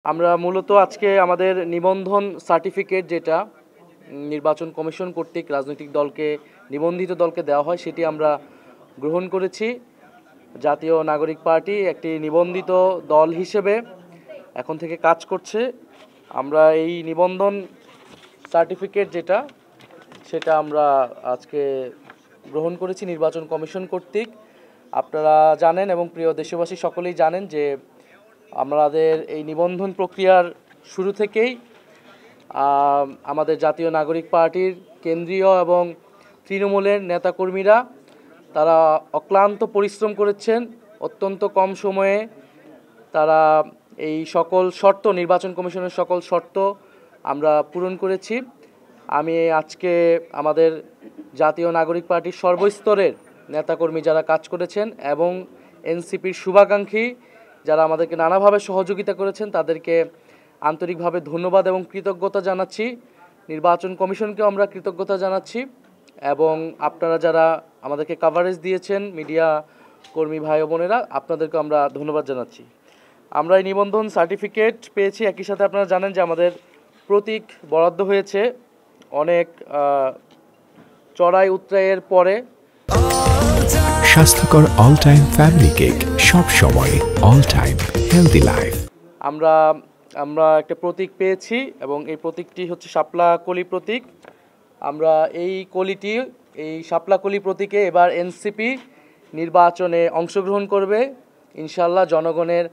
আমরা মূলত আজকে আমাদের নিবন্ধন সার্টিফিকেট যেটা নির্বাচন কমিশন কর্তৃক রাজনৈতিক দলকে নিবন্ধিত দলকে দেওয়া হয় সেটি আমরা গ্রহণ করেছি। জাতীয় নাগরিক পার্টি একটি নিবন্ধিত দল হিসেবে এখন থেকে কাজ করছে। আমরা এই নিবন্ধন সার্টিফিকেট সেটা আমরা আজকে গ্রহণ করেছি নির্বাচন কমিশন কর্তৃক। আপনারা জানেন এবং প্রিয় দেশবাসী সকলেই জানেন যে আমাদের এই নিবন্ধন প্রক্রিয়ার শুরু থেকেই আমাদের জাতীয় নাগরিক পার্টির কেন্দ্রীয় এবং তৃণমূলের নেতাকর্মীরা তারা অক্লান্ত পরিশ্রম করেছেন। অত্যন্ত কম সময়ে তারা এই সকল শর্ত নির্বাচন কমিশনের সকল শর্ত আমরা পূরণ করেছি। আমি আজকে আমাদের জাতীয় নাগরিক পার্টির সর্বস্তরের নেতাকর্মী যারা কাজ করেছেন এবং এনসিপির শুভাকাঙ্ক্ষী যারা আমাদেরকে নানাভাবে সহযোগিতা করেছেন তাদেরকে আন্তরিকভাবে ধন্যবাদ এবং কৃতজ্ঞতা জানাচ্ছি। নির্বাচন কমিশনকেও আমরা কৃতজ্ঞতা জানাচ্ছি এবং আপনারা যারা আমাদেরকে কভারেজ দিয়েছেন মিডিয়া কর্মী ভাই বোনেরা আপনাদেরকে আমরা ধন্যবাদ জানাচ্ছি। আমরা এই নিবন্ধন সার্টিফিকেট পেয়েছি, একই সাথে আপনারা জানেন যে আমাদের প্রতীক বরাদ্দ হয়েছে অনেক চড়াই উতরাইয়ের পরে। স্বাস্থ্যকর অল টাইম ফ্যামিলি কেক, সব সময় অল টাইম হেলদি লাইফ। আমরা একটা প্রতীক পেয়েছি এবং এই প্রতীকটি হচ্ছে শাপলা কলি প্রতীক। আমরা এই শাপলা কলি প্রতীকে এবার এনসিপি নির্বাচনে অংশগ্রহণ করবে ইনশাল্লাহ। জনগণের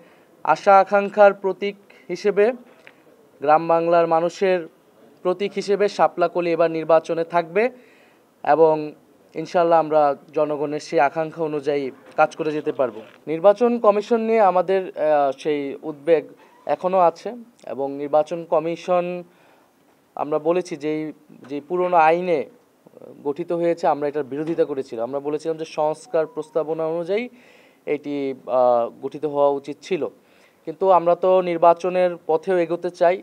আশা আকাঙ্ক্ষার প্রতীক হিসেবে, গ্রাম বাংলার মানুষের প্রতীক হিসেবে শাপলা কলি এবার নির্বাচনে থাকবে এবং ইনশাল্লাহ আমরা জনগণের সেই আকাঙ্ক্ষা অনুযায়ী কাজ করে যেতে পারবো। নির্বাচন কমিশন নিয়ে আমাদের সেই উদ্বেগ এখনও আছে এবং নির্বাচন কমিশন আমরা বলেছি যেই পুরনো আইনে গঠিত হয়েছে আমরা এটার বিরোধিতা করেছিলাম। আমরা বলেছিলাম যে সংস্কার প্রস্তাবনা অনুযায়ী এটি গঠিত হওয়া উচিত ছিল, কিন্তু আমরা তো নির্বাচনের পথেও এগোতে চাই।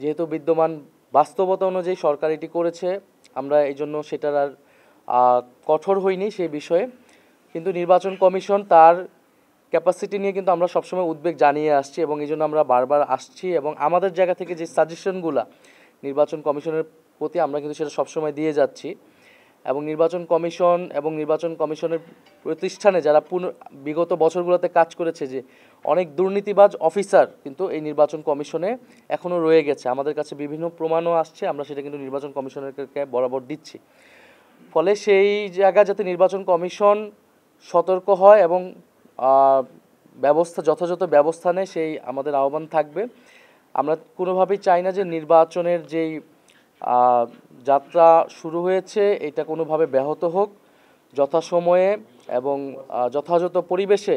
যেহেতু বিদ্যমান বাস্তবতা অনুযায়ী সরকার এটি করেছে, আমরা এই জন্য সেটার আর কঠোর হইনি সেই বিষয়ে। কিন্তু নির্বাচন কমিশন তার ক্যাপাসিটি নিয়ে কিন্তু আমরা সবসময় উদ্বেগ জানিয়ে আসছি এবং এই জন্য আমরা বারবার আসছি এবং আমাদের জায়গা থেকে যে সাজেশনগুলো নির্বাচন কমিশনের প্রতি আমরা কিন্তু সেটা সবসময় দিয়ে যাচ্ছি। এবং নির্বাচন কমিশনের প্রতিষ্ঠানে যারা বিগত বছরগুলোতে কাজ করেছে, যে অনেক দুর্নীতিবাজ অফিসার কিন্তু এই নির্বাচন কমিশনে এখনও রয়ে গেছে। আমাদের কাছে বিভিন্ন প্রমাণও আসছে, আমরা সেটা কিন্তু নির্বাচন কমিশনকে বরাবর দিচ্ছি। ফলে সেই জায়গায় যাতে নির্বাচন কমিশন সতর্ক হয় এবং যথাযথ ব্যবস্থা নেয় সেই আমাদের আহ্বান থাকবে। আমরা কোনোভাবেই চাই না যে নির্বাচনের যেই যাত্রা শুরু হয়েছে এটা কোনোভাবে ব্যাহত হোক। যথাসময়ে এবং যথাযথ পরিবেশে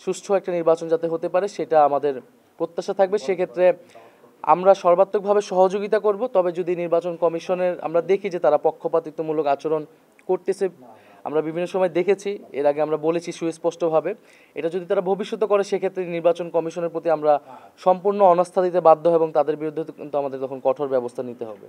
সুষ্ঠু একটা নির্বাচন যাতে হতে পারে সেটা আমাদের প্রত্যাশা থাকবে। সেক্ষেত্রে আমরা সর্বাত্মকভাবে সহযোগিতা করব। তবে যদি নির্বাচন কমিশনের আমরা দেখি যে তারা পক্ষপাতিত্বমূলক আচরণ করতেছে, আমরা বিভিন্ন সময় দেখেছি, এর আগে আমরা বলেছি সুস্পষ্টভাবে, এটা যদি তারা ভবিষ্যতে করে সেক্ষেত্রে নির্বাচন কমিশনের প্রতি আমরা সম্পূর্ণ অনাস্থা দিতে বাধ্য এবং তাদের বিরুদ্ধে কিন্তু আমাদের তখন কঠোর ব্যবস্থা নিতে হবে।